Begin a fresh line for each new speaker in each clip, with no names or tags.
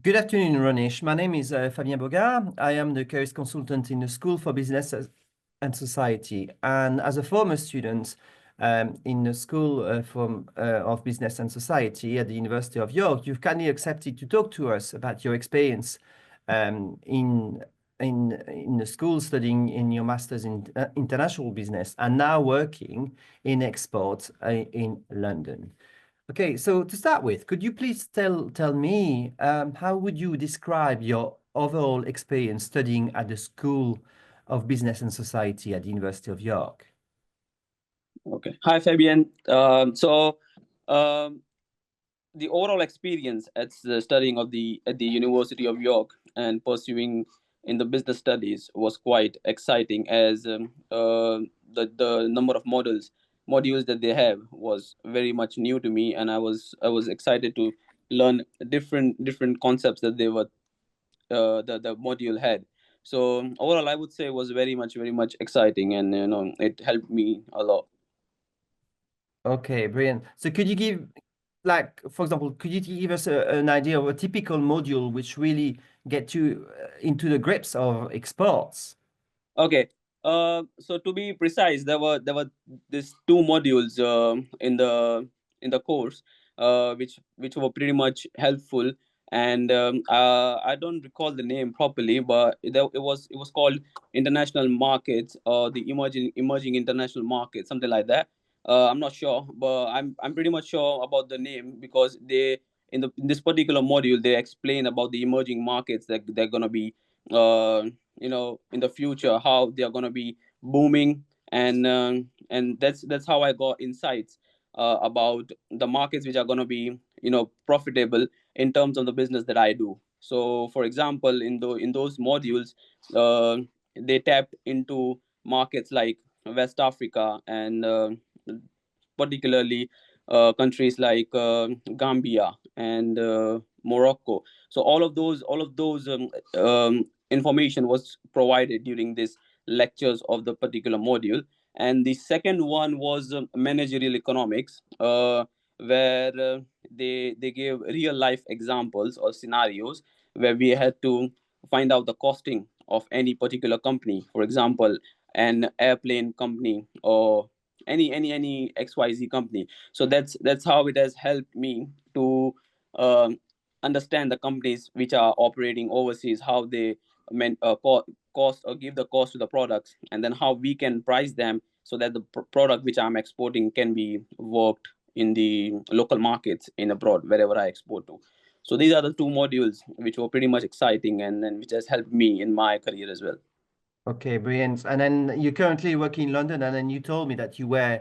Good afternoon, Ronish. My name is Fabien Bogart. I am the careers consultant in the School for Business and Society. And as a former student in the School of Business and Society at the University of York, you've kindly accepted to talk to us about your experience in the school studying in your master's in international business and now working in export in London. Okay, so to start with, could you please tell me how would you describe your overall experience studying at the School of Business and Society at the University of York?
Okay. Hi, Fabian. Um, the overall experience at the studying at the University of York and pursuing in the business studies was quite exciting, as the number of modules that they have was very much new to me, and I was excited to learn different concepts that they were the module had. So overall, I would say it was very much exciting, and it helped me a lot.
Okay, brilliant. So could you give, like, for example, could you give us an idea of a typical module which really get you into the grips of exports?
Okay. So to be precise, there were these two modules in the course, which were pretty much helpful. And I don't recall the name properly, but it was called international markets, or the emerging international markets, something like that. I'm not sure, but I'm pretty much sure about the name, because they in this particular module they explain about the emerging markets that they're gonna be uh, in the future, how they are going to be booming. And that's how I got insights about the markets which are going to be profitable in terms of the business that I do. So for example, in those modules, uh, they tapped into markets like West Africa, and particularly countries like Gambia and Morocco. So all of those information was provided during this lectures of the particular module. And the second one was managerial economics, where they gave real life examples or scenarios where we had to find out the costing of any particular company. For example, an airplane company, or any XYZ company. So that's how it has helped me to um, understand the companies which are operating overseas, how they cost or give the cost to the products, and then how we can price them so that the product which I'm exporting can be worked in the local markets in abroad, wherever I export to. So these are the two modules which were pretty much exciting, and which has helped me in my career as well.
Okay, brilliant. And then you currently work in London, and then you told me that you were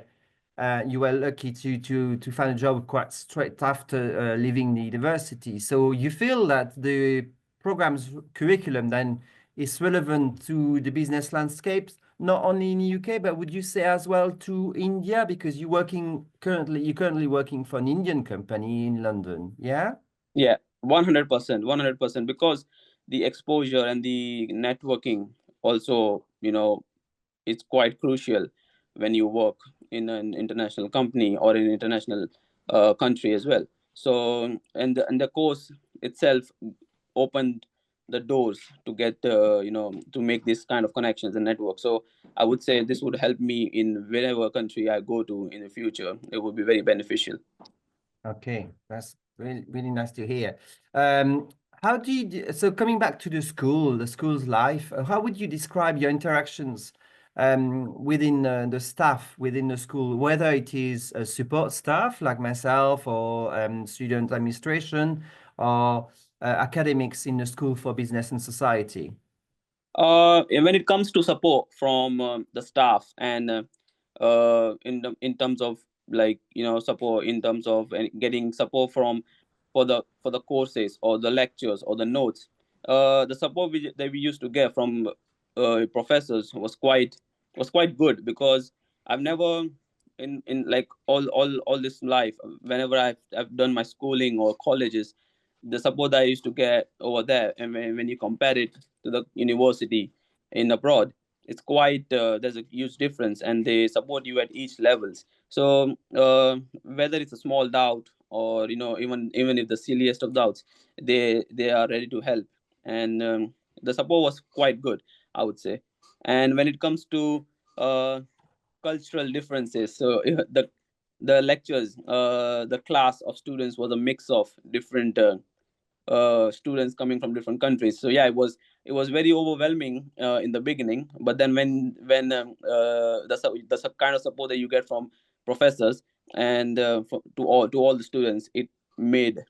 lucky to find a job quite straight after leaving the university. So you feel that the program's curriculum then is relevant to the business landscapes, not only in the UK, but would you say as well to India? Because you're currently working for an Indian company in London, yeah?
Yeah, 100%, 100%, because the exposure and the networking also, it's quite crucial when you work in an international company or in an international country as well. So, and the course itself opened the doors to get, to make this kind of connections and network. So I would say this would help me in wherever country I go to in the future. It would be very beneficial.
Okay, that's really nice to hear. Um, so coming back to the school's life, how would you describe your interactions within the staff within the school, whether it is support staff like myself or student administration or academics in the School for Business and Society?
And when it comes to support from the staff, and in terms of, like, support in terms of getting support from for the courses or the lectures or the notes, the support that we used to get from professors was quite good, because I've never, in like all this life, whenever I've done my schooling or colleges, the support that I used to get over there, and when you compare it to the university in abroad, it's quite, there's a huge difference, and they support you at each levels. So whether it's a small doubt or even if the silliest of doubts, they are ready to help. And the support was quite good, I would say. And when it comes to uh, cultural differences, so the lectures, the class of students was a mix of different students coming from different countries. So yeah, it was very overwhelming in the beginning, but then when the kind of support that you get from professors and to all the students, it made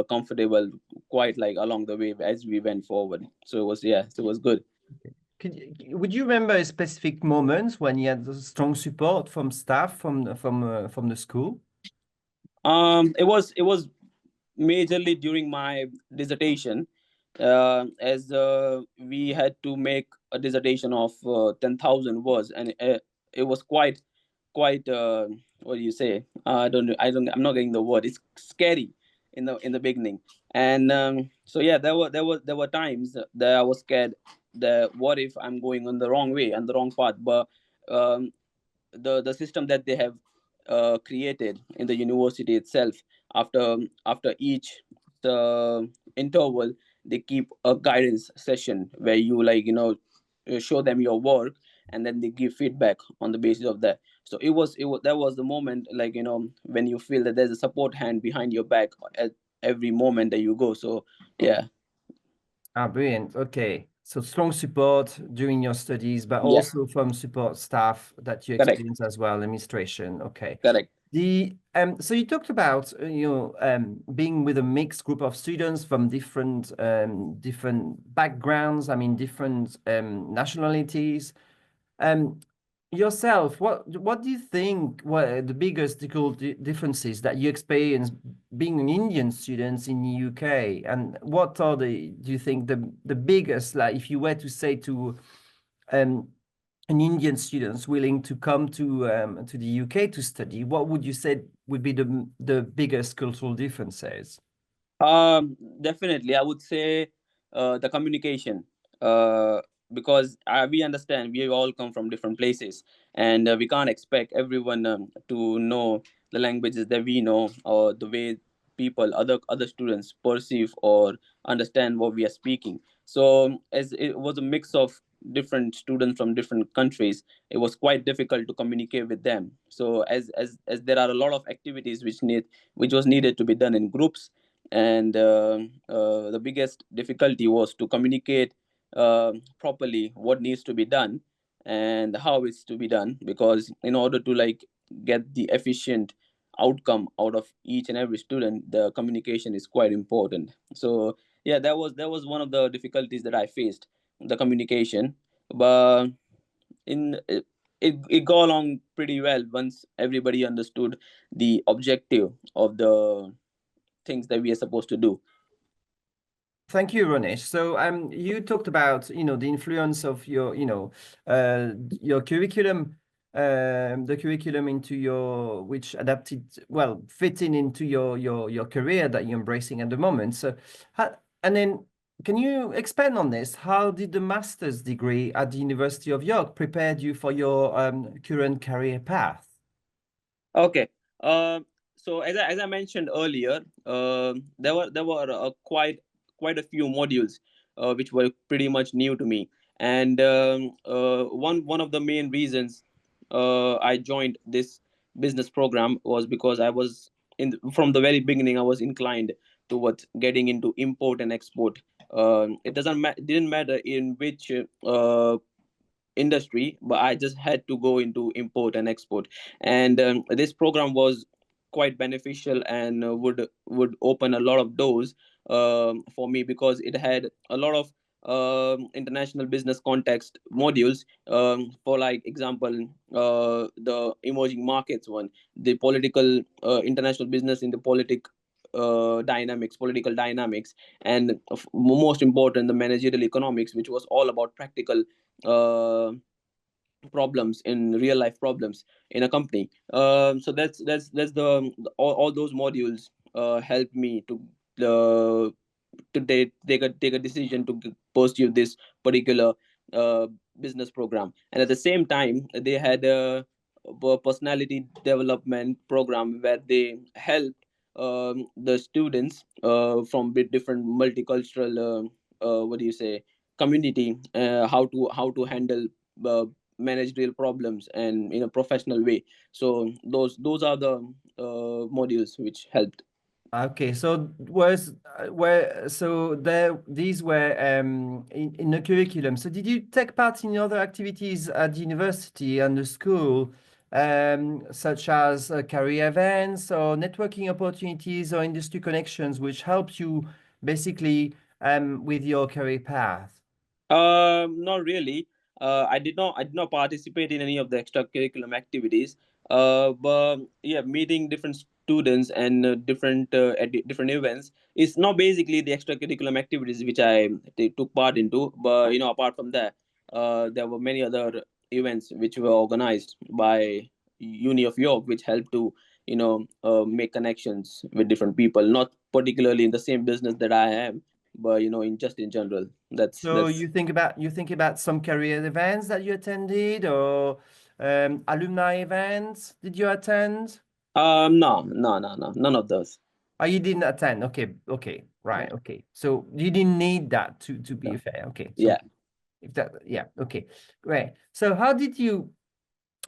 comfortable quite like along the way as we went forward. So it was, yeah, so it was good.
Would you remember a specific moment when you had strong support from staff from the school?
It was majorly during my dissertation, as we had to make a dissertation of 10,000 words, and it was quite what do you say, I'm not getting the word, it's scary in the beginning. And so yeah, there were times that I was scared that what if I'm going on the wrong way and the wrong path. But um, the system that they have created in the university itself, after each interval, they keep a guidance session where you, like, show them your work, and then they give feedback on the basis of that. So it was that was the moment, like, when you feel that there's a support hand behind your back at every moment that you go. So yeah.
Ah, brilliant. Okay. So strong support during your studies, but
Yeah.
also from support staff that you
Correct.
experience as well, administration. Okay.
Correct.
So you talked about being with a mixed group of students from different backgrounds, I mean different nationalities. Um, Yourself, what do you think were the biggest differences that you experienced being an Indian student in the UK? And what are do you think the biggest, like if you were to say to um, an Indian student willing to come to the UK to study, what would you say would be the biggest cultural differences?
Definitely, I would say the communication, uh, because we understand we all come from different places, and we can't expect everyone to know the languages that we know, or the way other students perceive or understand what we are speaking. So as it was a mix of different students from different countries, it was quite difficult to communicate with them. So as there are a lot of activities which was needed to be done in groups, and the biggest difficulty was to communicate properly what needs to be done and how it's to be done, because in order to, like, get the efficient outcome out of each and every student, the communication is quite important. So yeah, that was one of the difficulties that I faced, the communication. But in it go along pretty well once everybody understood the objective of the things that we are supposed to do.
Thank you, Ronish. So, you talked about, the influence of your curriculum, the curriculum into which adapted, well, fitting into your career that you're embracing at the moment. So, and then can you expand on this? How did the master's degree at the University of York prepared you for your current career path?
Okay. Uh, so as I mentioned earlier, there were quite a few modules which were pretty much new to me, and one of the main reasons I joined this business program was because I was from the very beginning I was inclined towards getting into import and export. Didn't matter in which industry, but I just had to go into import and export. And this program was quite beneficial and would open a lot of doors for me, because it had a lot of international business context modules, for like example, the emerging markets one, the political international business in the political dynamics, and most important, the managerial economics, which was all about practical uh, problems in real life problems in a company. So that's all those modules help me uh, to take a decision to pursue this particular uh, business program. And at the same time, they had a personality development program where they helped the students from different multicultural, what do you say, community, how to handle uh, managerial problems and in a professional way. So those are the modules which helped.
Okay, so was where so there these were in the curriculum. So did you take part in other activities at the university and the school, such as career events or networking opportunities or industry connections, which helped you basically with your career path?
Not really. I did not participate in any of the extracurriculum activities. But yeah, meeting different students and different events is not basically the extracurriculum activities which I took part into. But apart from that, there were many other events which were organized by Uni of York, which helped to make connections with different people. Not particularly in the same business that I am, but in general.
So
That's
you think about some career events that you attended or alumni events. Did you attend?
no, no, no, no, none of those.
Oh, you didn't attend. Okay, okay,
Yeah,
right, okay. So you didn't need that to be
no,
fair. Okay, so
yeah,
if that, yeah, okay, great. So how did you?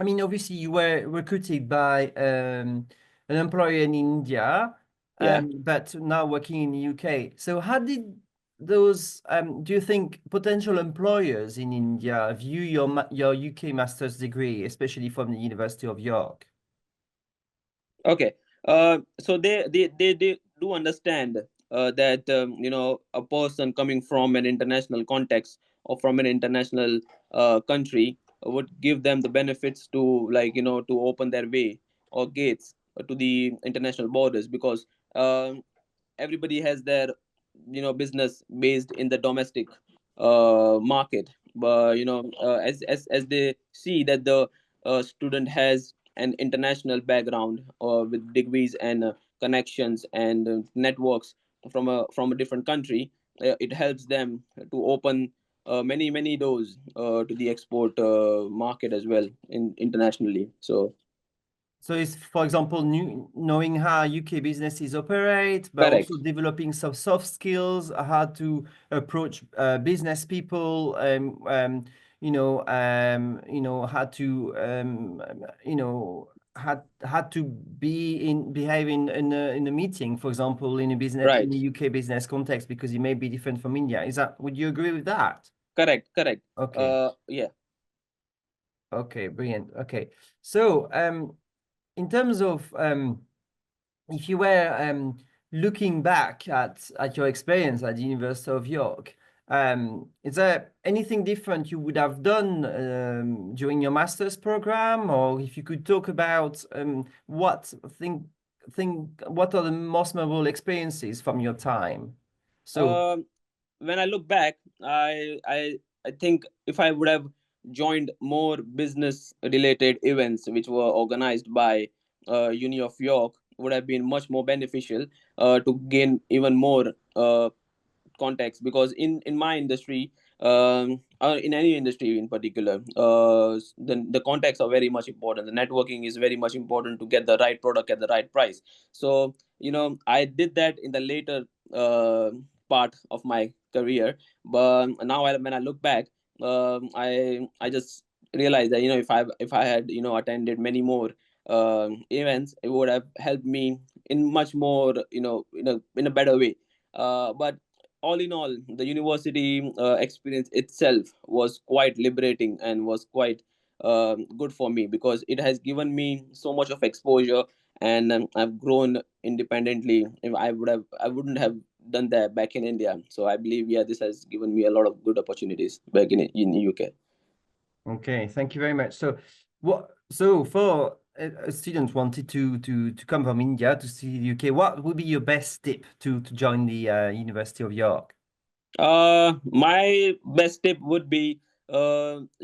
I mean, obviously you were recruited by an employer in India,
yeah.
but now working in the UK. So how did those? Do you think potential employers in India view your UK master's degree, especially from the University of York?
Okay. So they do understand that a person coming from an international context or from an international country would give them the benefits to, to open their way or gates to the international borders, because everybody has their business based in the domestic market. But as they see that the student has an international background with degrees and connections and networks from a different country, it helps them to open many doors to the export market as well internationally. So
So it's, for example, knowing how UK businesses operate, but also
correct.
developing some soft skills, how to approach business people, how to, how to behave in a meeting, for example, in a business in
Right.
the UK business context, because it may be different from India. Would you agree with that?
Correct.
Okay.
Yeah.
Okay, brilliant. Okay. So, in terms of if you were looking back at your experience at the University of York, is there anything different you would have done during your master's program, or if you could talk about what are the most memorable experiences from your time? So,
Um, when I look back, I think if I would have joined more business related events which were organized by Uni of York, would have been much more beneficial to gain even more context, because in my industry, in any industry in particular, the contacts are very much important. The networking is very much important to get the right product at the right price. So I did that in the later part of my career. But now when I look back, I just realized that if I had attended many more events, it would have helped me in much more, in a better way. But all in all, the university experience itself was quite liberating and was quite good for me, because it has given me so much of exposure, and I've grown independently. If I wouldn't have done that back in India. So I believe, yeah, this has given me a lot of good opportunities back in UK.
okay, thank you very much. So, so for a student wanted to come from India to see the UK, what would be your best tip to join the University of York?
My best tip would be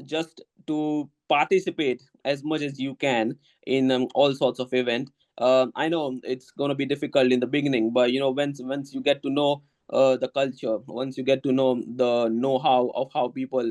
just to participate as much as you can in all sorts of event. I know it's gonna be difficult in the beginning, but once you get to know the culture, once you get to know the know-how of how people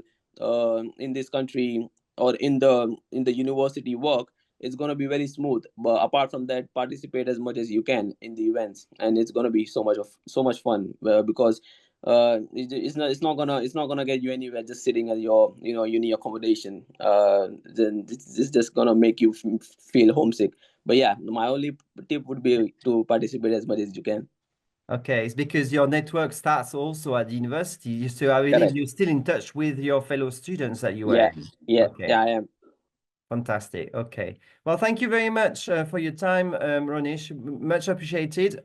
in this country or in the university work, it's going to be very smooth. But apart from that, participate as much as you can in the events, and it's going to be so much fun, because it's not gonna get you anywhere just sitting at your uni accommodation. Then it's just gonna make you feel homesick. But yeah, my only tip would be to participate as much as you can.
Okay, it's because your network starts also at the university. So I believe
Correct.
you're still in touch with your fellow students that you were
Yeah,
in.
yeah,
Okay,
yeah, I am.
fantastic. Okay. Well, thank you very much for your time, Ronish. Much appreciated.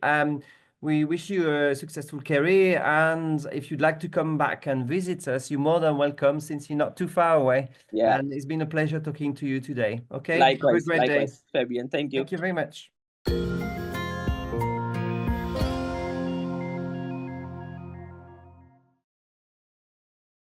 We wish you a successful career. And if you'd like to come back and visit us, you're more than welcome since you're not too far away.
Yeah.
And it's been a pleasure talking to you today. Okay. Have a
Likewise,
great day.
likewise, Fabian. Thank you.
Thank you very much.